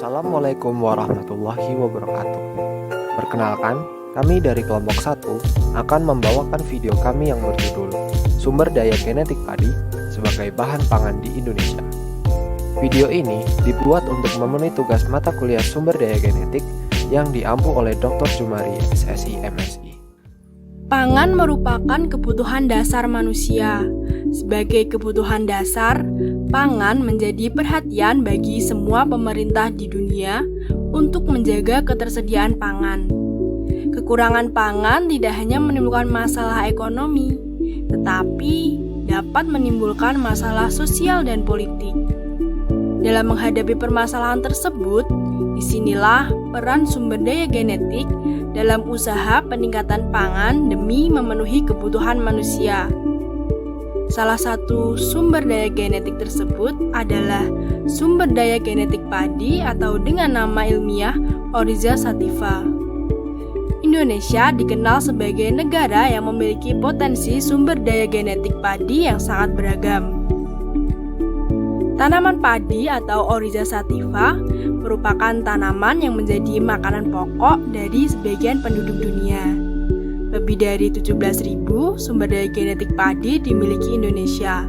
Assalamualaikum warahmatullahi wabarakatuh. Perkenalkan, kami dari kelompok 1 akan membawakan video kami yang berjudul Sumber Daya Genetik Padi sebagai Bahan Pangan di Indonesia. Video ini dibuat untuk memenuhi tugas mata kuliah Sumber Daya Genetik yang diampu oleh Dr. Jumari, SSI, MSI. Pangan merupakan kebutuhan dasar manusia. Sebagai kebutuhan dasar, pangan menjadi perhatian bagi semua pemerintah di dunia untuk menjaga ketersediaan pangan. Kekurangan pangan tidak hanya menimbulkan masalah ekonomi, tetapi dapat menimbulkan masalah sosial dan politik. Dalam menghadapi permasalahan tersebut, disinilah peran sumber daya genetik dalam usaha peningkatan pangan demi memenuhi kebutuhan manusia. Salah satu sumber daya genetik tersebut adalah sumber daya genetik padi atau dengan nama ilmiah Oryza sativa. Indonesia dikenal sebagai negara yang memiliki potensi sumber daya genetik padi yang sangat beragam. Tanaman padi atau Oryza sativa merupakan tanaman yang menjadi makanan pokok dari sebagian penduduk dunia. Lebih dari 17.000 sumber daya genetik padi dimiliki Indonesia,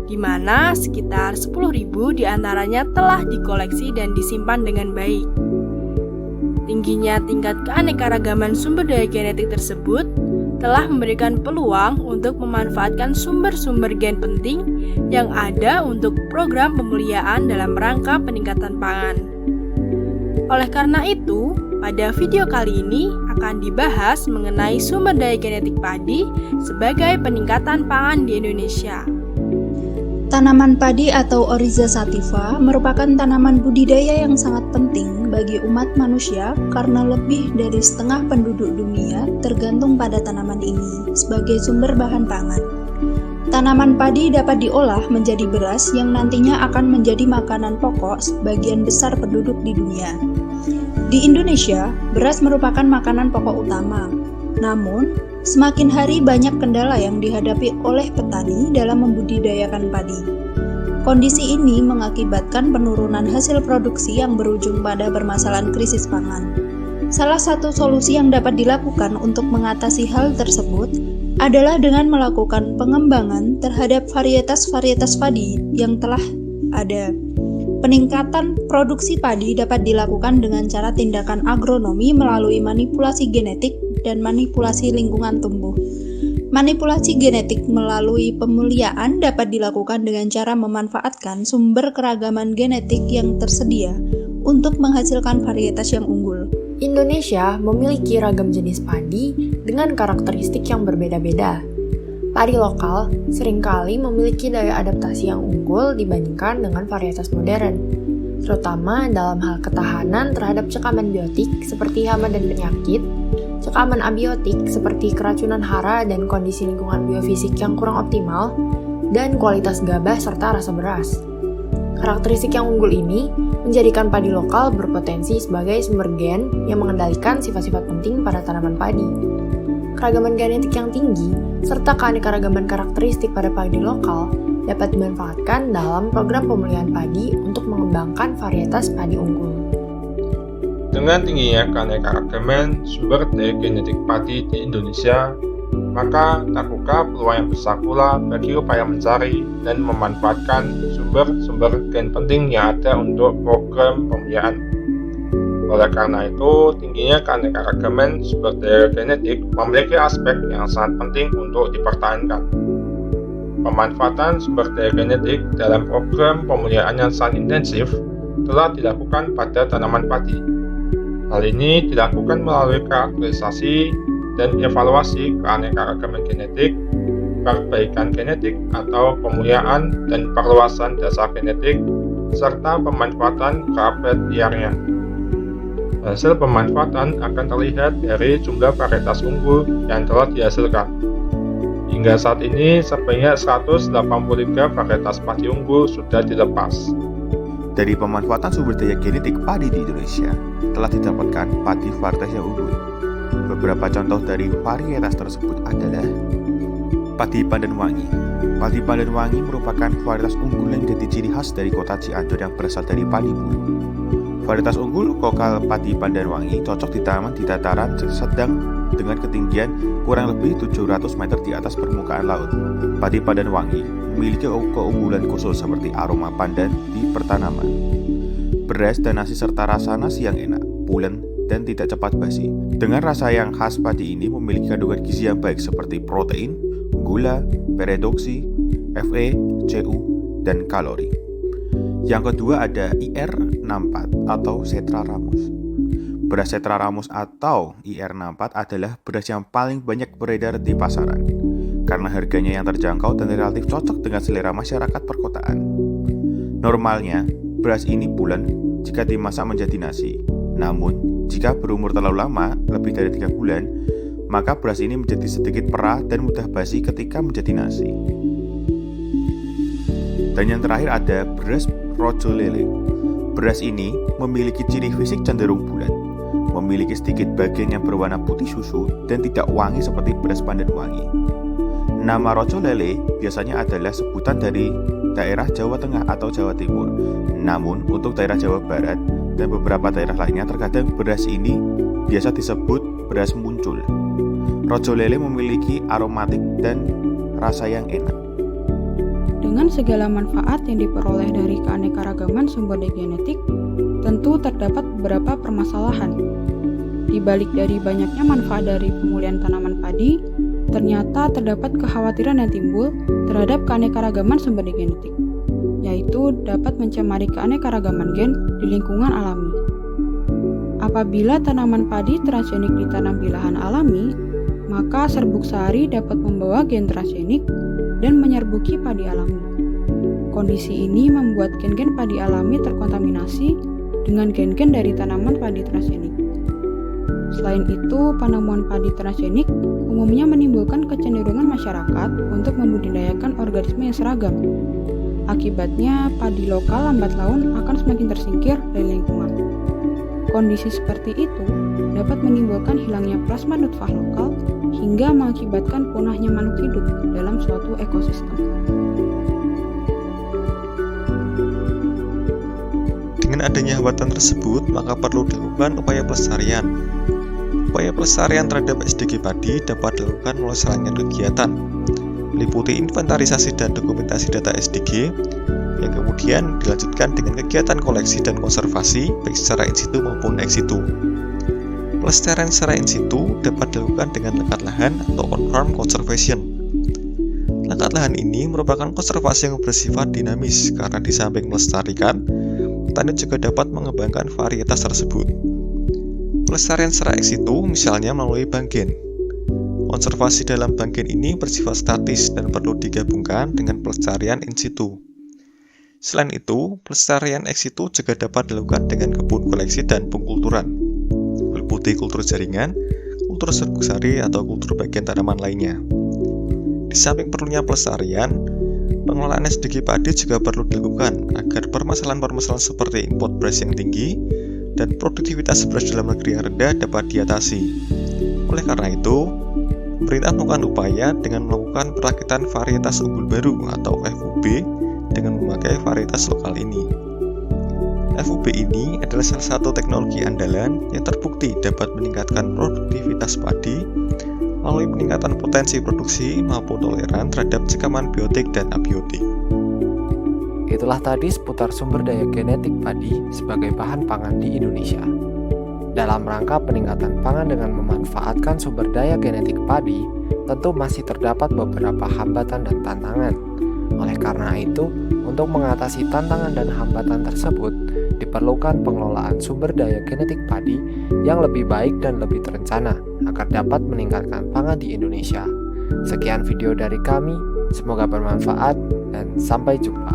di mana sekitar 10.000 diantaranya telah dikoleksi dan disimpan dengan baik. Tingginya tingkat keanekaragaman sumber daya genetik tersebut telah memberikan peluang untuk memanfaatkan sumber-sumber gen penting yang ada untuk program pemuliaan dalam rangka peningkatan pangan. Oleh karena itu, pada video kali ini akan dibahas mengenai sumber daya genetik padi sebagai peningkatan pangan di Indonesia. Tanaman padi atau Oryza sativa merupakan tanaman budidaya yang sangat penting bagi umat manusia karena lebih dari setengah penduduk dunia tergantung pada tanaman ini sebagai sumber bahan pangan. Tanaman padi dapat diolah menjadi beras yang nantinya akan menjadi makanan pokok sebagian besar penduduk di dunia. Di Indonesia, beras merupakan makanan pokok utama. Namun, semakin hari banyak kendala yang dihadapi oleh petani dalam membudidayakan padi. Kondisi ini mengakibatkan penurunan hasil produksi yang berujung pada permasalahan krisis pangan. Salah satu solusi yang dapat dilakukan untuk mengatasi hal tersebut adalah dengan melakukan pengembangan terhadap varietas-varietas padi yang telah ada. Peningkatan produksi padi dapat dilakukan dengan cara tindakan agronomi melalui manipulasi genetik dan manipulasi lingkungan tumbuh. Manipulasi genetik melalui pemuliaan dapat dilakukan dengan cara memanfaatkan sumber keragaman genetik yang tersedia untuk menghasilkan varietas yang unggul. Indonesia memiliki ragam jenis padi dengan karakteristik yang berbeda-beda. Padi lokal seringkali memiliki daya adaptasi yang unggul dibandingkan dengan varietas modern, terutama dalam hal ketahanan terhadap cekaman biotik seperti hama dan penyakit, cekaman abiotik seperti keracunan hara dan kondisi lingkungan biofisik yang kurang optimal, dan kualitas gabah serta rasa beras. Karakteristik yang unggul ini menjadikan padi lokal berpotensi sebagai sumber gen yang mengendalikan sifat-sifat penting pada tanaman padi. Keragaman genetik yang tinggi, serta keanekaragaman karakteristik pada padi lokal dapat dimanfaatkan dalam program pemulihan padi untuk mengembangkan varietas padi unggul. Dengan tingginya keanekaragaman sumber daya genetik padi di Indonesia, maka terbuka peluang yang besar pula bagi upaya mencari dan memanfaatkan sumber-sumber gen penting yang ada untuk program pemulihan. Oleh karena itu, tingginya keanekaragaman sumber daya genetik memiliki aspek yang sangat penting untuk dipertahankan. Pemanfaatan sumber daya genetik dalam program pemulihan yang sangat intensif telah dilakukan pada tanaman padi. Hal ini dilakukan melalui karakterisasi dan evaluasi keanekaragaman genetik, perbaikan genetik atau pemulihan dan perluasan dasar genetik, serta pemanfaatan kerabat liarnya. Hasil pemanfaatan akan terlihat dari jumlah varietas unggul yang telah dihasilkan. Hingga saat ini, sebanyak 183 varietas padi unggul sudah dilepas. Dari pemanfaatan sumber daya genetik padi di Indonesia, telah didapatkan padi varietas yang unggul. Beberapa contoh dari varietas tersebut adalah padi Pandanwangi. Padi Pandanwangi merupakan varietas unggul yang menjadi ciri khas dari kota Cianjur yang berasal dari padi bulu. Varietas unggul Kokal Padi Pandanwangi cocok ditanam di dataran sedang dengan ketinggian kurang lebih 700 meter di atas permukaan laut. Padi Pandanwangi memiliki keunggulan khusus seperti aroma pandan di pertanaman, beras dan nasi serta rasa nasi yang enak, pulen, dan tidak cepat basi. Dengan rasa yang khas, padi ini memiliki kandungan gizi yang baik seperti protein, gula, peredoksi, Fe, Cu, dan kalori. Yang kedua ada IR64 atau Cetra Ramus. Beras Cetra Ramus atau IR64 adalah beras yang paling banyak beredar di pasaran karena harganya yang terjangkau dan relatif cocok dengan selera masyarakat perkotaan. Normalnya, beras ini pulen jika dimasak menjadi nasi. Namun, jika berumur terlalu lama, lebih dari 3 bulan, maka beras ini menjadi sedikit perah dan mudah basi ketika menjadi nasi. Dan yang terakhir ada beras Rojo Lele. Beras ini memiliki ciri fisik cenderung bulat, memiliki sedikit bagian yang berwarna putih susu dan tidak wangi seperti beras Pandanwangi. Nama Rojo Lele biasanya adalah sebutan dari daerah Jawa Tengah atau Jawa Timur. Namun untuk daerah Jawa Barat dan beberapa daerah lainnya terkadang beras ini biasa disebut beras muncul. Rojo Lele memiliki aromatik dan rasa yang enak. Dengan segala manfaat yang diperoleh dari keanekaragaman sumber daya genetik, tentu terdapat beberapa permasalahan. Di balik dari banyaknya manfaat dari pemulihan tanaman padi, ternyata terdapat kekhawatiran yang timbul terhadap keanekaragaman sumber daya genetik, yaitu dapat mencemari keanekaragaman gen di lingkungan alami. Apabila tanaman padi transgenik ditanam di lahan alami, maka serbuk sari dapat membawa gen transgenik dan menyerbuki padi alami. Kondisi ini membuat gen-gen padi alami terkontaminasi dengan gen-gen dari tanaman padi transgenik. Selain itu, penemuan padi transgenik umumnya menimbulkan kecenderungan masyarakat untuk membudidayakan organisme yang seragam. Akibatnya, padi lokal lambat laun akan semakin tersingkir dari lingkungan. Kondisi seperti itu dapat menimbulkan hilangnya plasma nutfah lokal hingga mengakibatkan punahnya makhluk hidup dalam suatu ekosistem. Dengan adanya hambatan tersebut, maka perlu dilakukan upaya pelestarian. Upaya pelestarian terhadap SDG padi dapat dilakukan melalui serangkaian kegiatan, meliputi inventarisasi dan dokumentasi data SDG, yang kemudian dilanjutkan dengan kegiatan koleksi dan konservasi baik secara in situ maupun ex situ. Pelestarian secara in situ dapat dilakukan dengan lekat lahan atau on-farm conservation. Lekat lahan ini merupakan konservasi yang bersifat dinamis karena di samping melestarikan, petani juga dapat mengembangkan varietas tersebut. Pelestarian secara ex situ misalnya melalui bank gen. Konservasi dalam bank gen ini bersifat statis dan perlu digabungkan dengan pelestarian in situ. Selain itu, pelestarian ex situ juga dapat dilakukan dengan kebun koleksi dan pengkulturan, meliputi kultur jaringan, kultur serbuk sari, atau kultur bagian tanaman lainnya. Di samping perlunya pelestarian, pengelolaan SDG padi juga perlu dilakukan agar permasalahan-permasalahan seperti import beras yang tinggi dan produktivitas beras dalam negeri yang rendah dapat diatasi. Oleh karena itu, pemerintah melakukan upaya dengan melakukan perakitan varietas unggul baru atau FUB dengan memakai varietas lokal ini. FUB ini adalah salah satu teknologi andalan yang terbukti dapat meningkatkan produktivitas padi melalui peningkatan potensi produksi maupun toleran terhadap cekaman biotik dan abiotik. Itulah tadi seputar sumber daya genetik padi sebagai bahan pangan di Indonesia. Dalam rangka peningkatan pangan dengan memanfaatkan sumber daya genetik padi, tentu masih terdapat beberapa hambatan dan tantangan. Oleh karena itu, untuk mengatasi tantangan dan hambatan tersebut, diperlukan pengelolaan sumber daya genetik padi yang lebih baik dan lebih terencana agar dapat meningkatkan pangan di Indonesia. Sekian video dari kami, semoga bermanfaat dan sampai jumpa.